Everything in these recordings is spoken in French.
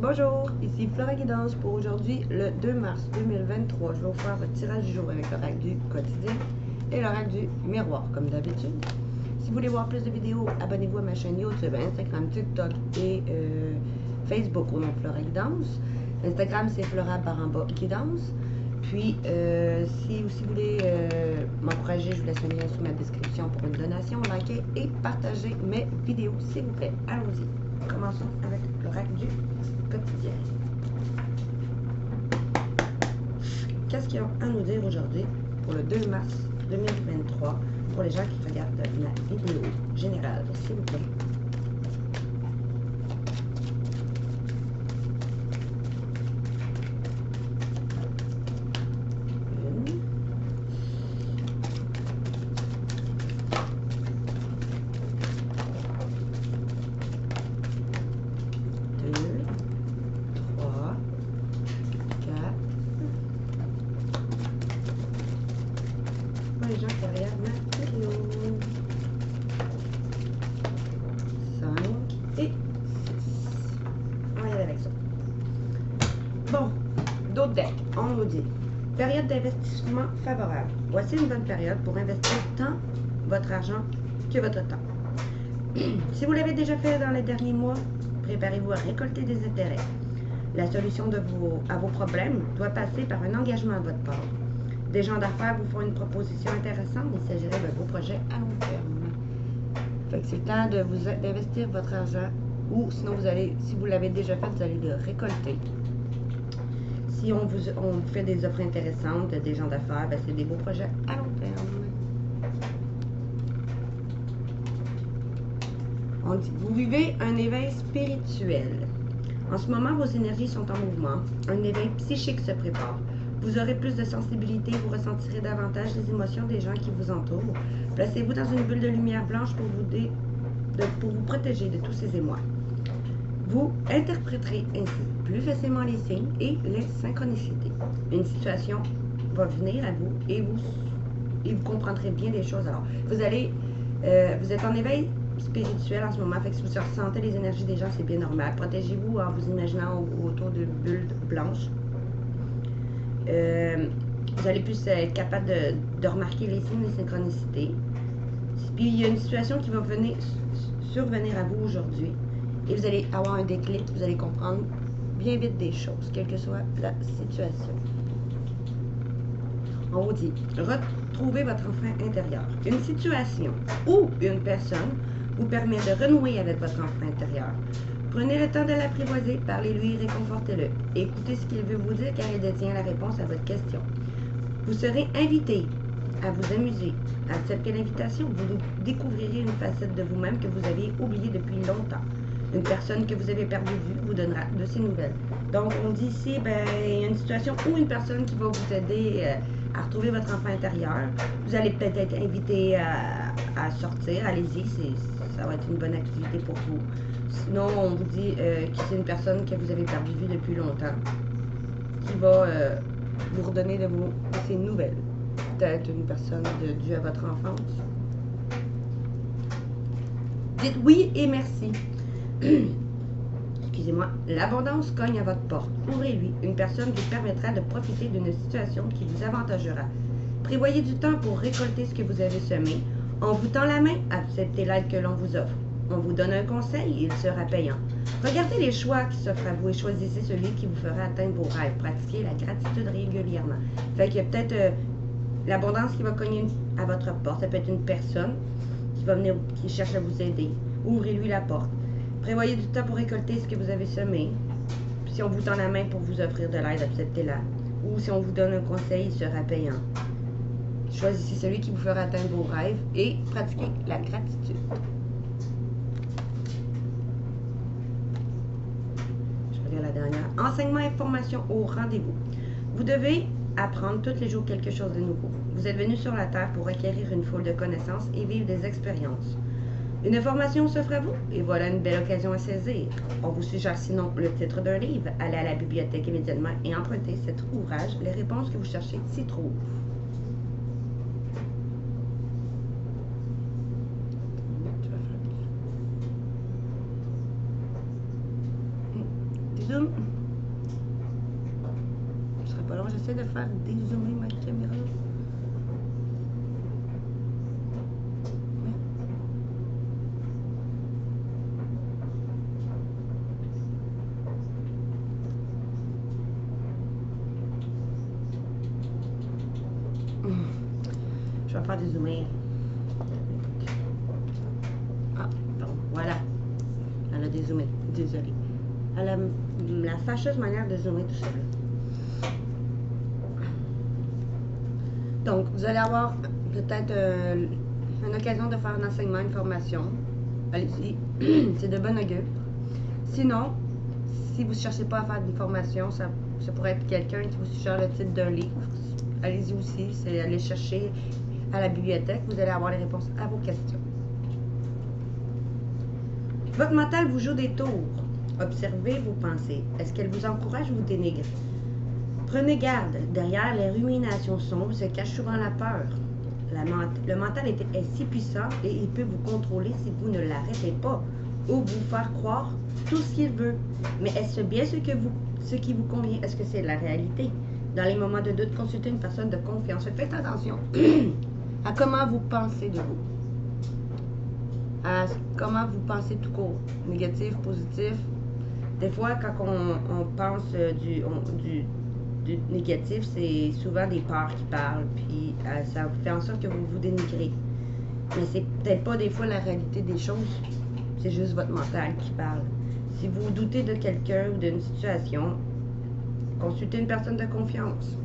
Bonjour, ici Flora Guidance pour aujourd'hui, le 2 mars 2023. Je vais vous faire votre tirage du jour avec l'oracle du quotidien et l'oracle du miroir, comme d'habitude. Si vous voulez voir plus de vidéos, abonnez-vous à ma chaîne YouTube, Instagram, TikTok et Facebook au nom de Flora Guidance. Instagram, c'est Flora_Guidance. Puis, si vous voulez m'encourager, je vous laisse un lien sous ma description pour une donation. Likez et partagez mes vidéos, s'il vous plaît. Allons-y. Commençons avec l'oracle du quotidien. Qu'est-ce qu'ils ont à nous dire aujourd'hui pour le 2 mars 2023 pour les gens qui regardent ma vidéo générale, s'il vous plaît? Les gens qui regardent ma vidéo. 5 et 6. On va y aller avec ça. Bon, d'autres decks. On nous dit période d'investissement favorable. Voici une bonne période pour investir tant votre argent que votre temps. Si vous l'avez déjà fait dans les derniers mois, préparez-vous à récolter des intérêts. La solution à vos problèmes doit passer par un engagement à votre part. Des gens d'affaires vous font une proposition intéressante. Il s'agirait de vos projets à long terme. Fait que c'est le temps d'investir votre argent, ou sinon si vous l'avez déjà fait, vous allez le récolter. Si on vous fait des offres intéressantes des gens d'affaires, ben c'est des beaux projets à long terme. On dit, vous vivez un éveil spirituel. En ce moment, vos énergies sont en mouvement. Un éveil psychique se prépare. Vous aurez plus de sensibilité, vous ressentirez davantage les émotions des gens qui vous entourent. Placez-vous dans une bulle de lumière blanche pour vous protéger de tous ces émois. Vous interpréterez ainsi plus facilement les signes et les synchronicités. Une situation va venir à vous et vous comprendrez bien les choses. Alors, vous êtes en éveil spirituel en ce moment, fait que si vous ressentez les énergies des gens, c'est bien normal. Protégez-vous en vous imaginant autour d'une bulle blanche. Vous allez plus être capable de remarquer les signes, les synchronicités. Puis il y a une situation qui va survenir à vous aujourd'hui et vous allez avoir un déclic, vous allez comprendre bien vite des choses, quelle que soit la situation. On vous dit, retrouvez votre enfant intérieur. Une situation ou une personne vous permet de renouer avec votre enfant intérieur. Prenez le temps de l'apprivoiser, parlez-lui, réconfortez-le. Écoutez ce qu'il veut vous dire car il détient la réponse à votre question. Vous serez invité à vous amuser. Acceptez l'invitation, vous découvrirez une facette de vous-même que vous aviez oubliée depuis longtemps. Une personne que vous avez perdu de vue vous donnera de ses nouvelles. Donc, on dit ici, il y a une situation ou une personne qui va vous aider à retrouver votre enfant intérieur. Vous allez peut-être être invité à sortir, allez-y, ça va être une bonne activité pour vous. Sinon, on vous dit que c'est une personne que vous avez perdu de vue depuis longtemps, qui va vous redonner de ses nouvelles. Peut-être une personne due à votre enfance. Dites oui et merci. Excusez-moi. L'abondance cogne à votre porte. Ouvrez-lui. Une personne vous permettra de profiter d'une situation qui vous avantagera. Prévoyez du temps pour récolter ce que vous avez semé. On vous tend la main, acceptez l'aide que l'on vous offre. On vous donne un conseil, il sera payant. Regardez les choix qui s'offrent à vous et choisissez celui qui vous fera atteindre vos rêves. Pratiquez la gratitude régulièrement. Fait qu'il y a peut-être l'abondance qui va cogner à votre porte. Ça peut être une personne qui va venir, qui cherche à vous aider. Ouvrez-lui la porte. Prévoyez du temps pour récolter ce que vous avez semé. Puis si on vous tend la main pour vous offrir de l'aide, acceptez-la. Ou si on vous donne un conseil, il sera payant. Choisissez celui qui vous fera atteindre vos rêves et pratiquez la gratitude. La dernière. Enseignement et formation au rendez-vous. Vous devez apprendre tous les jours quelque chose de nouveau. Vous êtes venu sur la Terre pour acquérir une foule de connaissances et vivre des expériences. Une formation s'offre à vous et voilà une belle occasion à saisir. On vous suggère sinon le titre d'un livre. Allez à la bibliothèque immédiatement et empruntez cet ouvrage. Les réponses que vous cherchez s'y trouvent. Zoom. Ce serait pas long, j'essaie de faire dézoomer ma caméra. Je vais faire dézoomer. Ah, bon, voilà. Elle a dézoomé. Désolée. Elle a la fâcheuse manière de zoomer tout seul. Donc, vous allez avoir peut-être une occasion de faire un enseignement, une formation. Allez-y. C'est de bon augure. Sinon, si vous ne cherchez pas à faire une formation, ça pourrait être quelqu'un qui vous suggère le titre d'un livre. Allez-y aussi, c'est aller chercher à la bibliothèque. Vous allez avoir les réponses à vos questions. Votre mental vous joue des tours. Observez vos pensées. Est-ce qu'elles vous encouragent ou vous dénigrent? Prenez garde. Derrière les ruminations sombres se cache souvent la peur. Le mental est si puissant et il peut vous contrôler si vous ne l'arrêtez pas ou vous faire croire tout ce qu'il veut. Mais est-ce bien ce qui vous convient? Est-ce que c'est la réalité? Dans les moments de doute, consultez une personne de confiance. Faites attention à comment vous pensez de vous. À comment vous pensez tout court. Négatif, positif. Des fois, quand on pense du négatif, c'est souvent des peurs qui parlent, puis ça fait en sorte que vous vous dénigrez. Mais c'est peut-être pas des fois la réalité des choses, c'est juste votre mental qui parle. Si vous doutez de quelqu'un ou d'une situation, consultez une personne de confiance.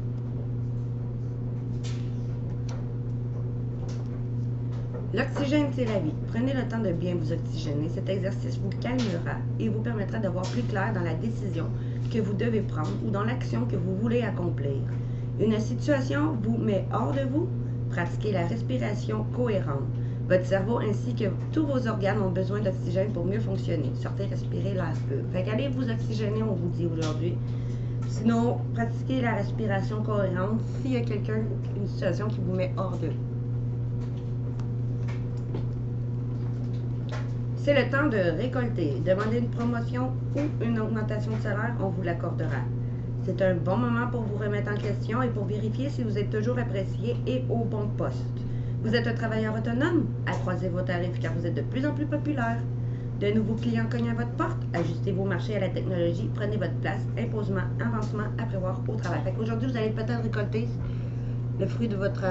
L'oxygène, c'est la vie. Prenez le temps de bien vous oxygéner. Cet exercice vous calmera et vous permettra de voir plus clair dans la décision que vous devez prendre ou dans l'action que vous voulez accomplir. Une situation vous met hors de vous. Pratiquez la respiration cohérente. Votre cerveau ainsi que tous vos organes ont besoin d'oxygène pour mieux fonctionner. Sortez respirer l'air pur. Fait qu'allez vous oxygéner, on vous dit aujourd'hui. Sinon, pratiquez la respiration cohérente s'il y a quelqu'un, une situation qui vous met hors de vous. C'est le temps de récolter. Demandez une promotion ou une augmentation de salaire, on vous l'accordera. C'est un bon moment pour vous remettre en question et pour vérifier si vous êtes toujours apprécié et au bon poste. Vous êtes un travailleur autonome? Accroissez vos tarifs car vous êtes de plus en plus populaire. De nouveaux clients cognent à votre porte? Ajustez vos marchés à la technologie, prenez votre place, imposement, avancement à prévoir au travail. Aujourd'hui, vous allez peut-être récolter le fruit de votre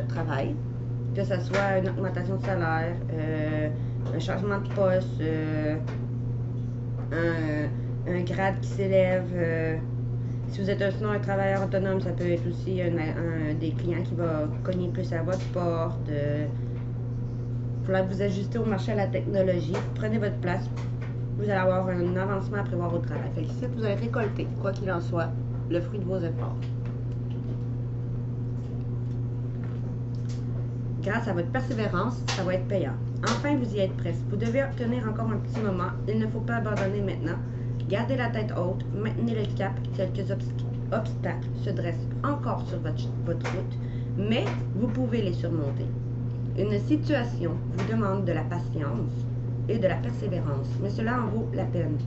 travail, que ce soit une augmentation de salaire, un changement de poste, un grade qui s'élève. Si vous êtes sinon un travailleur autonome, ça peut être aussi des clients qui vont cogner plus à votre porte. Il faudra vous ajuster au marché à la technologie. Prenez votre place. Vous allez avoir un avancement à prévoir au travail. Fait ici, vous allez récolter, quoi qu'il en soit, le fruit de vos efforts. Grâce à votre persévérance, ça va être payant. Enfin, vous y êtes presque. Vous devez obtenir encore un petit moment. Il ne faut pas abandonner maintenant. Gardez la tête haute, maintenez le cap. Quelques obstacles se dressent encore sur votre route, mais vous pouvez les surmonter. Une situation vous demande de la patience et de la persévérance, mais cela en vaut la peine.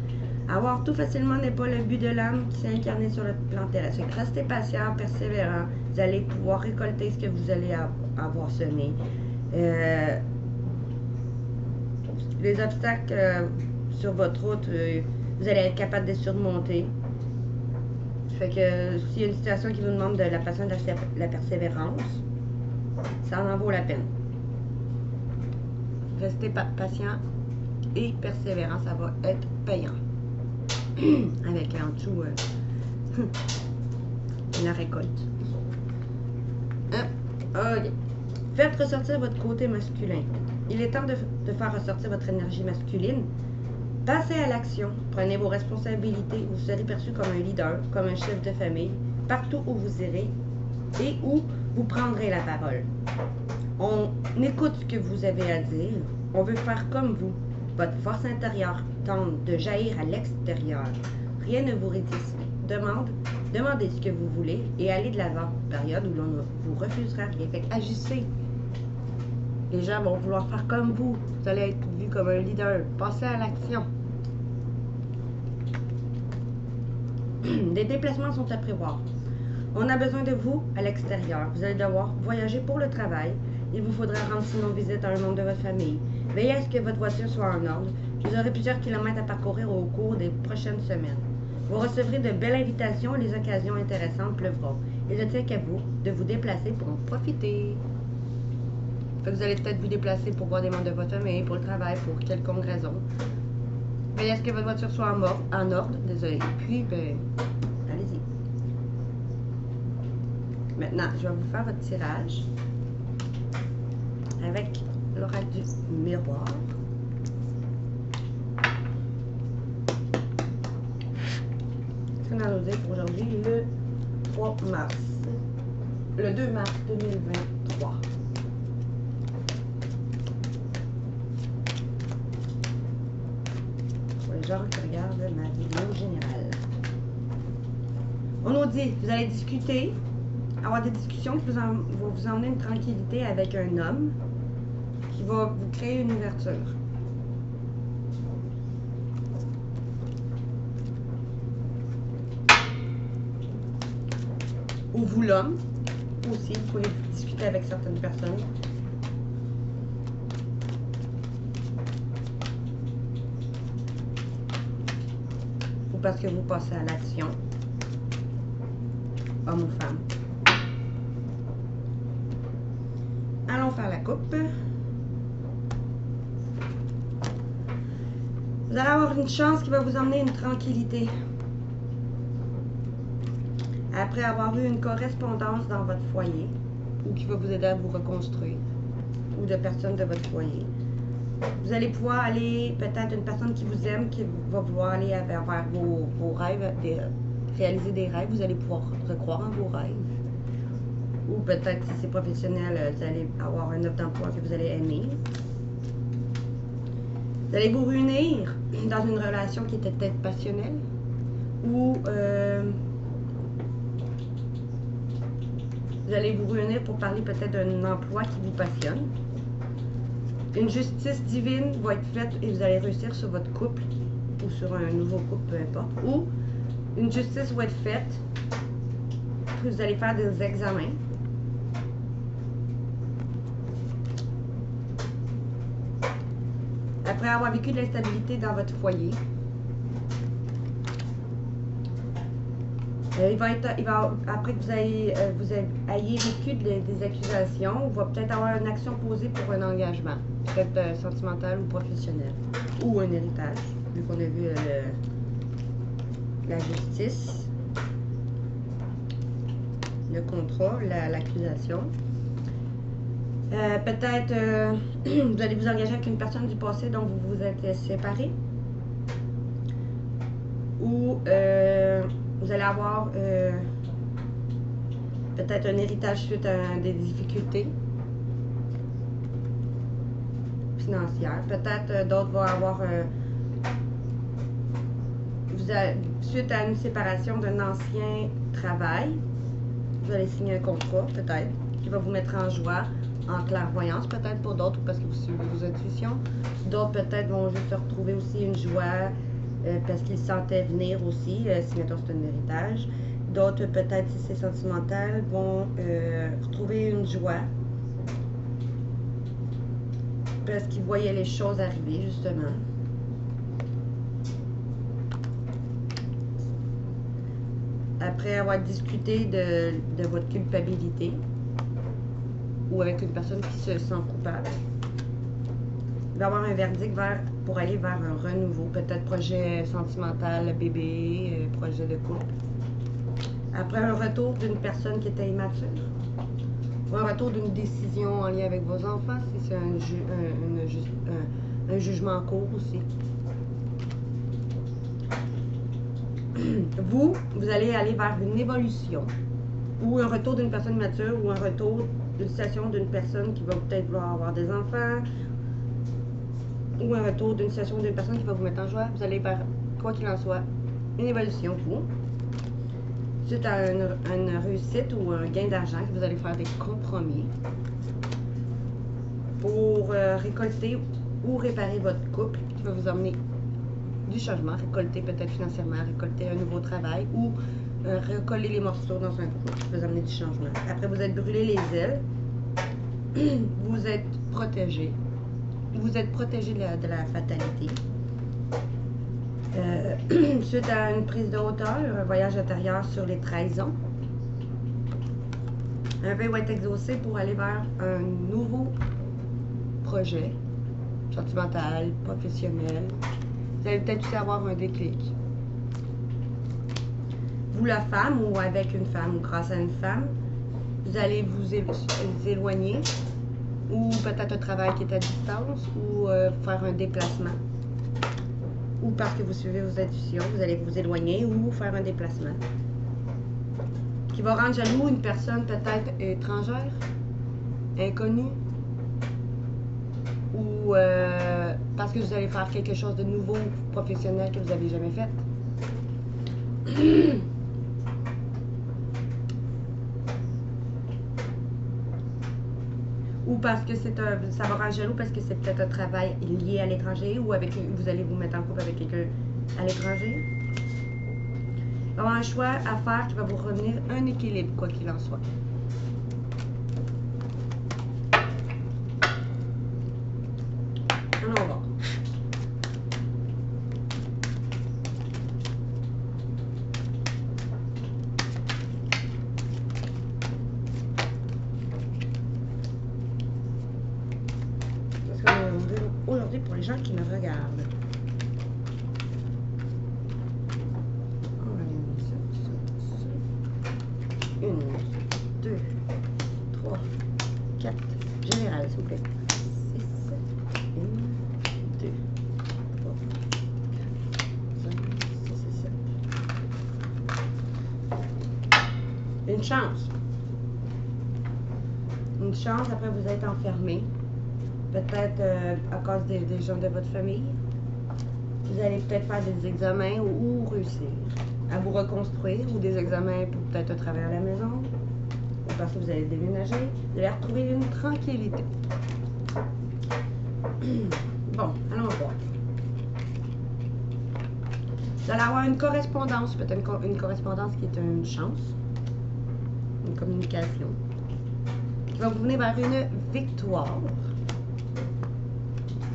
Avoir tout facilement n'est pas le but de l'âme qui s'est incarné sur le plan terrestre. Restez patient, persévérant, vous allez pouvoir récolter ce que vous allez avoir semé. Les obstacles sur votre route, vous allez être capable de les surmonter. Fait que s'il y a une situation qui vous demande de la patience et de la persévérance, ça en vaut la peine. Restez patient et persévérant, ça va être payant. Avec en dessous la récolte. Okay. Faites ressortir votre côté masculin. Il est temps de faire ressortir votre énergie masculine. Passez à l'action. Prenez vos responsabilités. Vous serez perçu comme un leader, comme un chef de famille, partout où vous irez et où vous prendrez la parole. On écoute ce que vous avez à dire. On veut faire comme vous. Votre force intérieure tente de jaillir à l'extérieur. Rien ne vous résiste. Demandez ce que vous voulez et allez de l'avant. Période où l'on vous refusera rien. Fait agissez. Les gens vont vouloir faire comme vous. Vous allez être vu comme un leader. Passez à l'action. Des déplacements sont à prévoir. On a besoin de vous à l'extérieur. Vous allez devoir voyager pour le travail. Il vous faudra rendre sinon visite à un membre de votre famille. Veillez à ce que votre voiture soit en ordre. Vous aurez plusieurs kilomètres à parcourir au cours des prochaines semaines. Vous recevrez de belles invitations et les occasions intéressantes pleuvront. Il ne tient qu'à vous de vous déplacer pour en profiter. Fait que vous allez peut-être vous déplacer pour voir des membres de votre famille, pour le travail, pour quelconque raison. Veillez à ce que votre voiture soit en ordre. Désolé. Puis, ben, allez-y. Maintenant, je vais vous faire votre tirage avec l'oracle du miroir. Ce qu'on a osé pour aujourd'hui, le 3 mars. Le 2 mars 2023. Pour les gens qui regardent ma vidéo générale. On nous dit, vous allez discuter, avoir des discussions qui vont vous emmener une tranquillité avec un homme qui va vous créer une ouverture. Ou vous l'homme, aussi, vous pouvez discuter avec certaines personnes. Ou parce que vous passez à l'action, homme ou femme. Allons faire la coupe. Vous allez avoir une chance qui va vous emmener une tranquillité. Après avoir eu une correspondance dans votre foyer, ou qui va vous aider à vous reconstruire, ou de personnes de votre foyer. Vous allez pouvoir aller, peut-être une personne qui vous aime, qui va vouloir aller vers vos rêves, réaliser des rêves, vous allez pouvoir recroire en vos rêves. Ou peut-être si c'est professionnel, vous allez avoir un offre d'emploi que vous allez aimer. Vous allez vous réunir dans une relation qui était peut-être passionnelle, ou vous allez vous réunir pour parler peut-être d'un emploi qui vous passionne. Une justice divine va être faite et vous allez réussir sur votre couple ou sur un nouveau couple, peu importe. Ou une justice va être faite, puis vous allez faire des examens. Après avoir vécu de l'instabilité dans votre foyer, après que vous ayez vécu des accusations, il va peut-être avoir une action posée pour un engagement, peut-être sentimental ou professionnel, ou un héritage, vu qu'on a vu la justice, le contrat, l'accusation. Peut-être vous allez vous engager avec une personne du passé dont vous vous êtes séparés, ou vous allez avoir peut-être un héritage suite à des difficultés financières. Peut-être d'autres vont avoir, suite à une séparation d'un ancien travail, vous allez signer un contrat peut-être qui va vous mettre en joie, en clairvoyance peut-être pour d'autres, parce que vous suivez vos intuitions. D'autres peut-être vont juste retrouver aussi une joie parce qu'ils sentaient venir aussi, si mettons c'est un héritage. D'autres peut-être, si c'est sentimental, vont retrouver une joie parce qu'ils voyaient les choses arriver justement. Après avoir discuté de votre culpabilité, ou avec une personne qui se sent coupable, il va y avoir un verdict pour aller vers un renouveau, peut-être projet sentimental, bébé, projet de couple. Après un retour d'une personne qui était immature, ou un retour d'une décision en lien avec vos enfants, si c'est un jugement en cours aussi. Vous allez aller vers une évolution, ou un retour d'une personne mature, ou un retour d'une situation d'une personne qui va peut-être vouloir avoir des enfants, ou un retour d'une situation d'une personne qui va vous mettre en joie. Vous allez vers, quoi qu'il en soit, une évolution, vous. Suite à une réussite ou un gain d'argent, que vous allez faire des compromis pour récolter ou réparer votre couple, qui va vous emmener du changement, récolter peut-être financièrement, récolter un nouveau travail ou recoller les morceaux dans un groupe qui peut amener du changement. Après, vous êtes brûlé les ailes, vous êtes protégé. Vous êtes protégé de la fatalité. Suite à une prise de hauteur, un voyage intérieur sur les trahisons, un vœu va être exaucé pour aller vers un nouveau projet sentimental, professionnel. Vous allez peut-être aussi avoir un déclic. Vous, la femme, ou avec une femme, ou grâce à une femme, vous allez vous éloigner, ou peut-être un travail qui est à distance, ou faire un déplacement. Ou parce que vous suivez vos intuitions, vous allez vous éloigner ou faire un déplacement. Qui va rendre jaloux une personne peut-être étrangère, inconnue, ou parce que vous allez faire quelque chose de nouveau, professionnel que vous n'avez jamais fait. Ou parce que ça va rendre jaloux parce que c'est peut-être un travail lié à l'étranger ou avec vous allez vous mettre en couple avec quelqu'un à l'étranger. Il va y avoir un choix à faire qui va vous revenir un équilibre, quoi qu'il en soit. Allons voir. Aujourd'hui pour les gens qui me regardent. Une, deux, trois, quatre. Général, s'il vous plaît. 6, 1, 2, 3, 4, 5, 6 et 7. Une chance. Une chance, après vous êtes enfermé. Peut-être à cause des gens de votre famille. Vous allez peut-être faire des examens ou réussir à vous reconstruire ou des examens pour peut-être un travail à la maison ou parce que vous allez déménager. Vous allez retrouver une tranquillité. Bon, allons voir. Vous allez avoir une correspondance, peut-être une correspondance qui est une chance, une communication, qui va vous mener vers une victoire.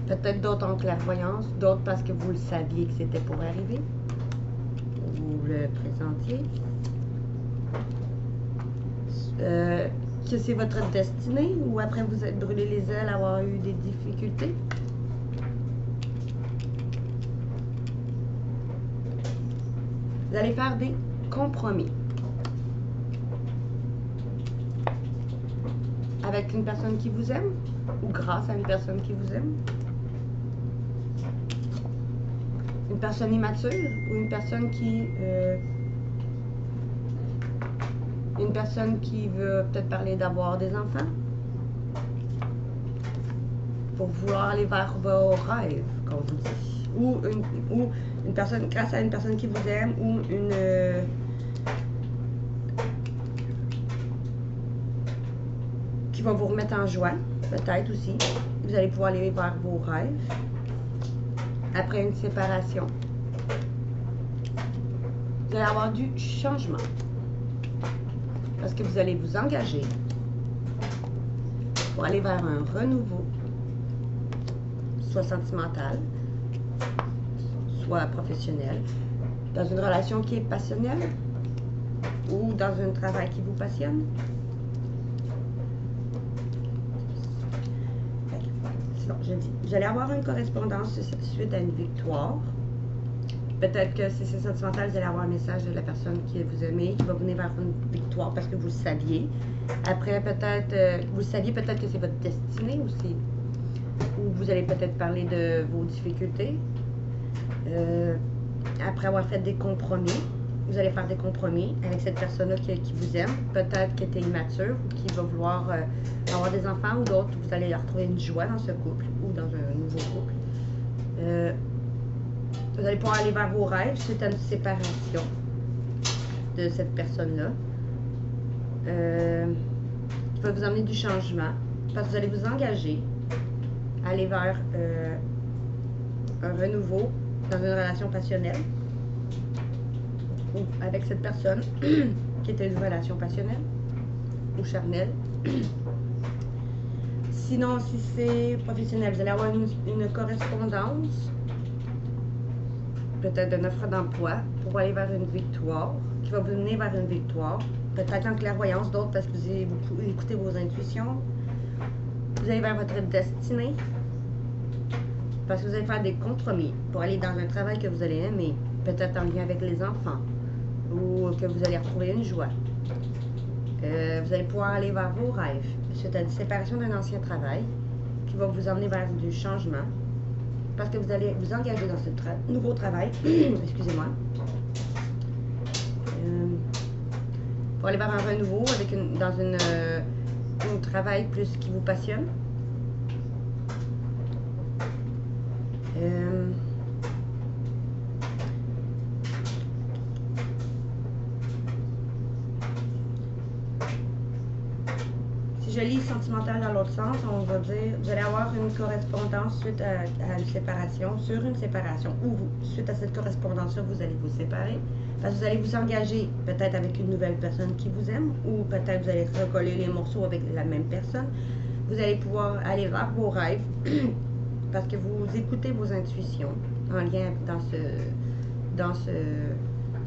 Peut-être d'autres en clairvoyance, d'autres parce que vous le saviez que c'était pour arriver. Vous le présentiez. Que c'est votre destinée ou après vous êtes brûlé les ailes, avoir eu des difficultés. Vous allez faire des compromis. Avec une personne qui vous aime ou grâce à une personne qui vous aime. Une personne immature ou une personne qui veut peut-être parler d'avoir des enfants pour vouloir aller vers vos rêves, comme vous dit, ou une personne grâce à une personne qui vous aime ou qui va vous remettre en joie, peut-être aussi. Vous allez pouvoir aller vers vos rêves. Après une séparation, vous allez avoir du changement. Parce que vous allez vous engager pour aller vers un renouveau, soit sentimental, soit professionnel, dans une relation qui est passionnelle ou dans un travail qui vous passionne. Je dis, vous allez avoir une correspondance suite à une victoire. Peut-être que si c'est sentimental, vous allez avoir un message de la personne qui vous aimez, qui va venir vers une victoire parce que vous le saviez. Après, peut-être, vous le saviez peut-être que c'est votre destinée aussi. Ou vous allez peut-être parler de vos difficultés. Après avoir fait des compromis, vous allez faire des compromis avec cette personne-là qui vous aime. Peut-être qu'elle était immature ou qui va vouloir avoir des enfants ou d'autres. Vous allez retrouver une joie dans ce couple ou dans un nouveau couple. Vous allez pouvoir aller vers vos rêves suite à une séparation de cette personne-là. Qui va vous amener du changement. Parce que vous allez vous engager à aller vers un renouveau dans une relation passionnelle ou avec cette personne qui était une relation passionnelle ou charnelle. Sinon, si c'est professionnel, vous allez avoir une correspondance, peut-être d'une offre d'emploi pour aller vers une victoire, qui va vous mener vers une victoire. Peut-être en clairvoyance, d'autres parce que vous écoutez vos intuitions. Vous allez vers votre destinée, parce que vous allez faire des compromis pour aller dans un travail que vous allez aimer, peut-être en lien avec les enfants, ou que vous allez retrouver une joie. Vous allez pouvoir aller vers vos rêves, suite à une séparation d'un ancien travail, qui va vous emmener vers du changement, parce que vous allez vous engager dans ce nouveau travail, excusez-moi, pour aller vers un renouveau avec dans un travail plus qui vous passionne. Si je lis sentimental dans l'autre sens, on va dire, vous allez avoir une correspondance suite à une séparation, sur une séparation, ou suite à cette correspondance-là, vous allez vous séparer, parce que vous allez vous engager peut-être avec une nouvelle personne qui vous aime, ou peut-être vous allez recoller les morceaux avec la même personne. Vous allez pouvoir aller vers vos rêves, parce que vous écoutez vos intuitions en lien dans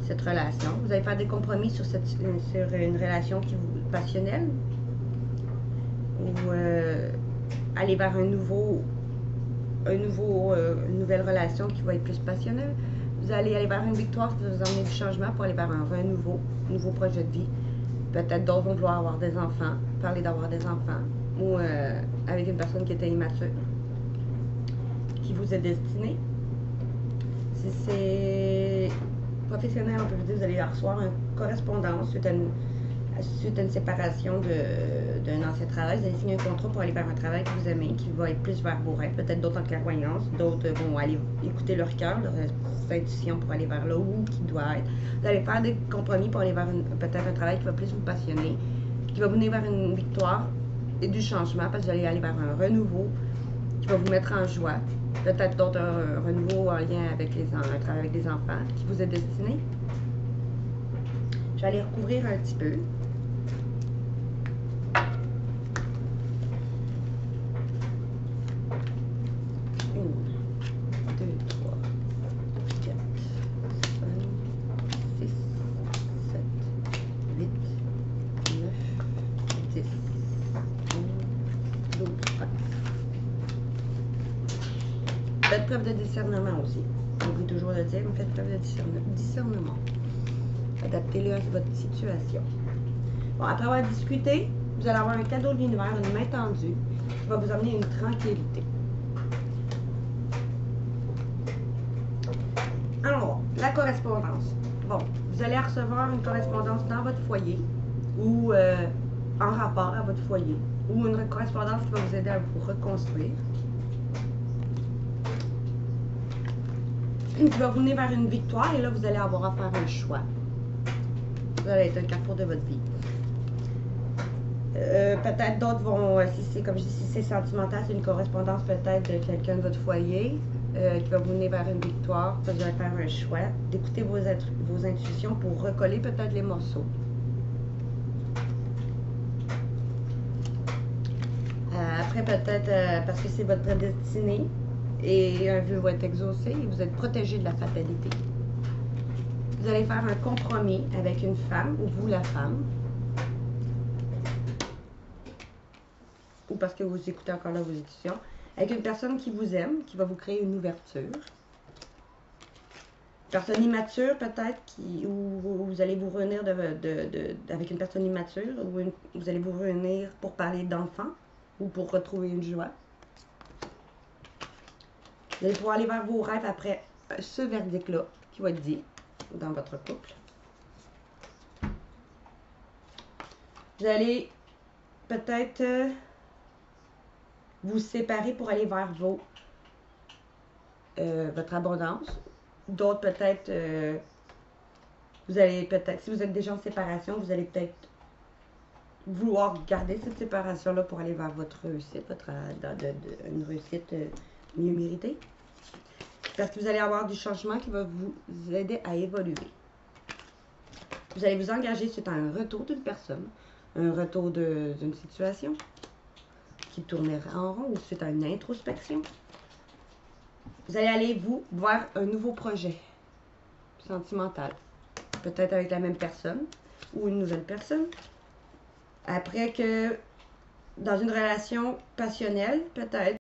cette relation. Vous allez faire des compromis sur une relation qui vous passionnelle, ou aller vers une nouvelle relation qui va être plus passionnelle. Vous allez aller vers une victoire qui va vous emmener du changement pour aller vers un nouveau projet de vie. Peut-être d'autres vont vouloir avoir des enfants, parler d'avoir des enfants, ou avec une personne qui était immature, qui vous est destinée. Si c'est professionnel, on peut vous dire que vous allez recevoir une correspondance suite à une séparation d'un ancien travail. Vous allez signer un contrat pour aller vers un travail que vous aimez, qui va être plus vers vos rêves, peut-être d'autres en clairvoyance, d'autres vont aller écouter leur cœur, leur intuition pour aller vers là où qui doit être. Vous allez faire des compromis pour aller vers peut-être un travail qui va plus vous passionner, qui va vous mener vers une victoire et du changement, parce que vous allez aller vers un renouveau qui va vous mettre en joie. Peut-être d'autres un renouveau en lien avec un travail avec les enfants qui vous est destiné. Je vais aller recouvrir un petit peu. 1, 2, 3, 4, 5, 6, 7, 8, 9, 10, 11, 12, 13. Faites preuve de discernement aussi. J'oublie toujours de dire, mais faites preuve de discernement. Adaptez-le à votre situation. Bon, après avoir discuté, vous allez avoir un cadeau de l'univers, une main tendue, qui va vous amener une tranquillité. Alors, la correspondance. Bon, vous allez recevoir une correspondance dans votre foyer ou en rapport à votre foyer, ou une correspondance qui va vous aider à vous reconstruire, qui va vous mener vers une victoire, et là, vous allez avoir à faire un choix. Vous allez être un carrefour de votre vie. Peut-être d'autres vont, si c'est comme je dis, si c'est sentimental, c'est une correspondance peut-être de quelqu'un de votre foyer qui va vous mener vers une victoire. Vous allez faire un choix, d'écouter vos intuitions pour recoller peut-être les morceaux. Après, peut-être parce que c'est votre destinée et un vœu va être exaucé et vous êtes protégé de la fatalité. Vous allez faire un compromis avec une femme, ou vous la femme, ou parce que vous écoutez encore là vos intuitions, avec une personne qui vous aime, qui va vous créer une ouverture. Personne immature peut-être, ou vous allez vous réunir avec une personne immature, ou vous allez vous réunir pour parler d'enfants, ou pour retrouver une joie. Vous allez pouvoir aller vers vos rêves après ce verdict-là qui va être dit dans votre couple. Vous allez peut-être vous séparer pour aller vers votre abondance. D'autres peut-être, vous allez peut-être, si vous êtes déjà en séparation, vous allez peut-être vouloir garder cette séparation-là pour aller vers votre réussite, une réussite mieux méritée. Parce que vous allez avoir du changement qui va vous aider à évoluer. Vous allez vous engager suite à un retour d'une personne, un retour d'une situation qui tournera en rond ou suite à une introspection. Vous allez aller, vous, voir un nouveau projet sentimental. Peut-être avec la même personne ou une nouvelle personne. Après que, dans une relation passionnelle, peut-être,